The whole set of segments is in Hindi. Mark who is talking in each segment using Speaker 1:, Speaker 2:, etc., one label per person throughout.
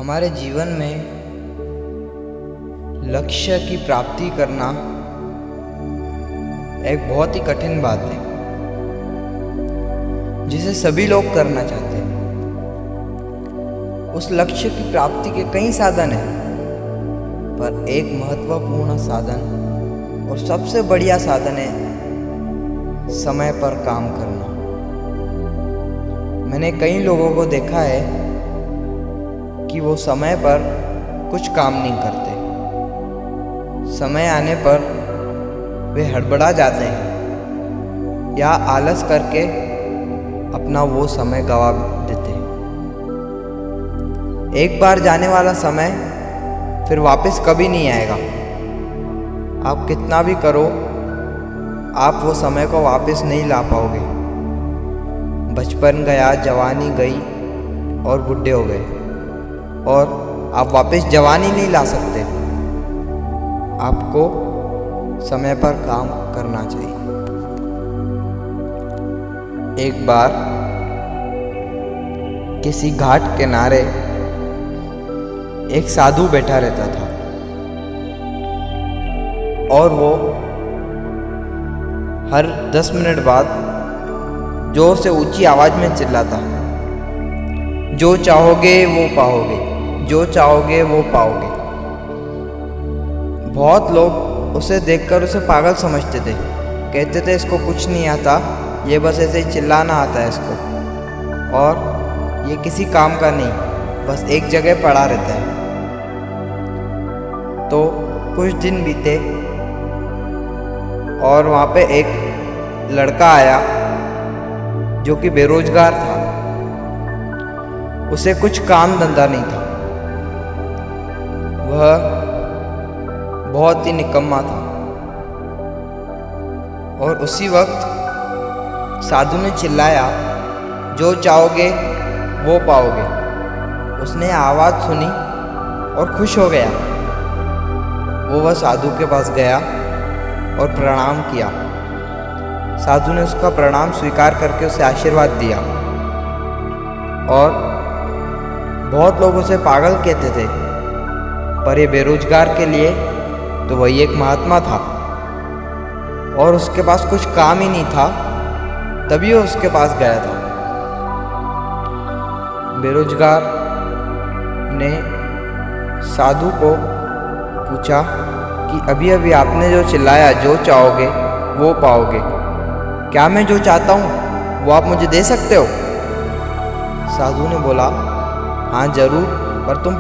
Speaker 1: हमारे जीवन में लक्ष्य की प्राप्ति करना एक बहुत ही कठिन बात है जिसे सभी लोग करना चाहते हैं। उस लक्ष्य की प्राप्ति के कई साधन हैं, पर एक महत्वपूर्ण साधन और सबसे बढ़िया साधन है समय पर काम करना। मैंने कई लोगों को देखा है कि वो समय पर कुछ काम नहीं करते। समय आने पर वे हड़बड़ा जाते हैं या आलस करके अपना वो समय गंवा देते हैं। एक बार जाने वाला समय फिर वापस कभी नहीं आएगा। आप कितना भी करो, आप वो समय को वापस नहीं ला पाओगे। बचपन गया, जवानी गई और बुढ़े हो गए, और आप वापस जवानी नहीं ला सकते। आपको समय पर काम करना चाहिए। एक बार किसी घाट किनारे एक साधु बैठा रहता था और वो हर 10 मिनट बाद जोर से ऊंची आवाज में चिल्लाता, जो चाहोगे वो पाओगे, जो चाहोगे वो पाओगे। बहुत लोग उसे देखकर उसे पागल समझते थे, कहते थे इसको कुछ नहीं आता, ये बस ऐसे ही चिल्लाना आता है इसको, और ये किसी काम का नहीं, बस एक जगह पड़ा रहता है। तो कुछ दिन बीते और वहाँ पे एक लड़का आया जो कि बेरोजगार था। उसे कुछ काम धंधा नहीं था, वह बहुत ही निकम्मा था। और उसी वक्त साधु ने चिल्लाया, जो चाहोगे वो पाओगे। उसने आवाज़ सुनी और खुश हो गया। वह साधु के पास गया और प्रणाम किया। साधु ने उसका प्रणाम स्वीकार करके उसे आशीर्वाद दिया। और बहुत लोग उसे पागल कहते थे, पर ये बेरोजगार के लिए तो वही एक महात्मा था। और उसके पास कुछ काम ही नहीं था, तभी वो उसके पास गया था। बेरोजगार ने साधु को पूछा कि अभी अभी आपने जो चिल्लाया, जो चाहोगे वो पाओगे, क्या मैं जो चाहता हूँ वो आप मुझे दे सकते हो? साधु ने बोला, हाँ जरूर, पर तुम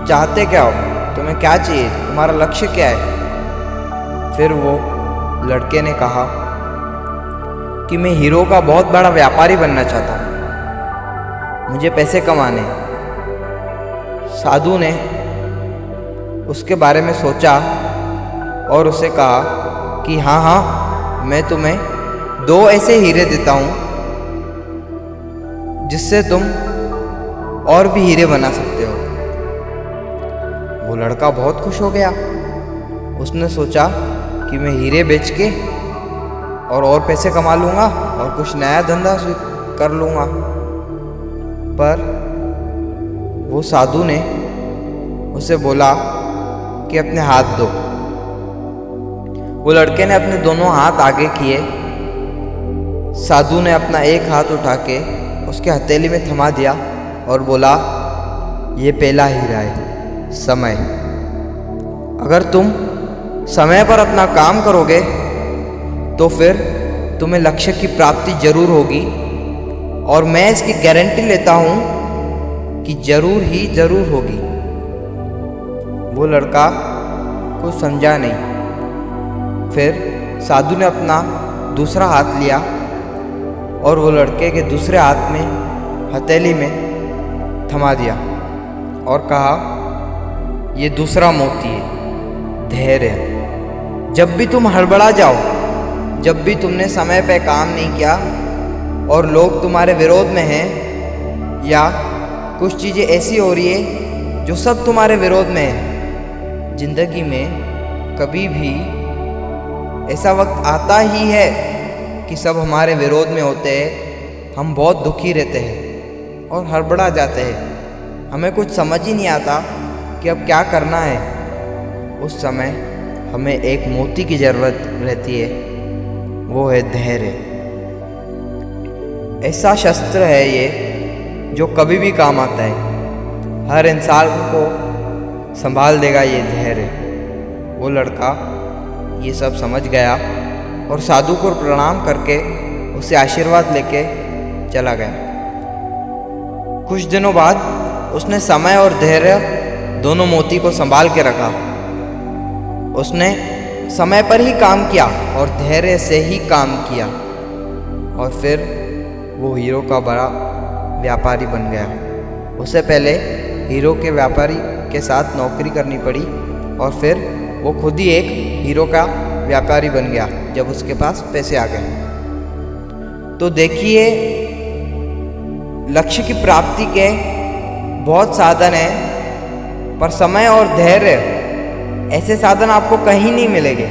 Speaker 1: चाहते क्या हो? तुम्हें क्या चाहिए? तुम्हारा लक्ष्य क्या है? फिर वो लड़के ने कहा कि मैं हीरो का बहुत बड़ा व्यापारी बनना चाहता हूँ, मुझे पैसे कमाने। साधु ने उसके बारे में सोचा और उसे कहा कि हाँ हाँ, मैं तुम्हें 2 ऐसे हीरे देता हूँ जिससे तुम और भी हीरे बना सकते हो। वो लड़का बहुत खुश हो गया। उसने सोचा कि मैं हीरे बेच के और पैसे कमा लूँगा और कुछ नया धंधा कर लूँगा। पर वो साधु ने उसे बोला कि अपने हाथ दो। वो लड़के ने अपने दोनों हाथ आगे किए। साधु ने अपना एक हाथ उठा के उसके हथेली में थमा दिया और बोला, ये पहला हीरा है, समय। अगर तुम समय पर अपना काम करोगे तो फिर तुम्हें लक्ष्य की प्राप्ति जरूर होगी, और मैं इसकी गारंटी लेता हूँ कि जरूर ही जरूर होगी। वो लड़का कुछ समझा नहीं। फिर साधु ने अपना दूसरा हाथ लिया और वो लड़के के दूसरे हाथ में हथेली में थमा दिया और कहा, ये दूसरा मोती है, धैर्य। जब भी तुम हड़बड़ा जाओ, जब भी तुमने समय पे काम नहीं किया और लोग तुम्हारे विरोध में हैं, या कुछ चीज़ें ऐसी हो रही है जो सब तुम्हारे विरोध में है, जिंदगी में कभी भी ऐसा वक्त आता ही है कि सब हमारे विरोध में होते हैं, हम बहुत दुखी रहते हैं और हड़बड़ा जाते हैं। हमें कुछ समझ ही नहीं आता कि अब क्या करना है, उस समय हमें एक मोती की ज़रूरत रहती है, वो है धैर्य। ऐसा शस्त्र है ये जो कभी भी काम आता है, हर इंसान को संभाल देगा ये धैर्य। वो लड़का ये सब समझ गया और साधु को प्रणाम करके उसे आशीर्वाद लेके चला गया। कुछ दिनों बाद उसने समय और धैर्य दोनों मोती को संभाल के रखा। उसने समय पर ही काम किया और धैर्य से ही काम किया, और फिर वो हीरो का बड़ा व्यापारी बन गया। उससे पहले हीरो के व्यापारी के साथ नौकरी करनी पड़ी और फिर वो खुद ही एक हीरो का व्यापारी बन गया जब उसके पास पैसे आ गए। तो देखिए, लक्ष्य की प्राप्ति के बहुत साधन हैं, पर समय और धैर्य ऐसे साधन आपको कहीं नहीं मिलेंगे।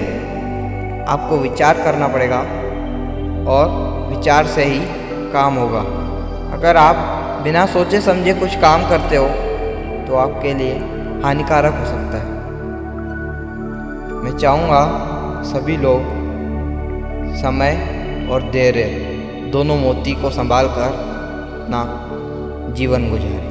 Speaker 1: आपको विचार करना पड़ेगा और विचार से ही काम होगा। अगर आप बिना सोचे समझे कुछ काम करते हो तो आपके लिए हानिकारक हो सकता है। मैं चाहूँगा सभी लोग समय और धैर्य दोनों मोती को संभाल कर अपना जीवन गुजारें।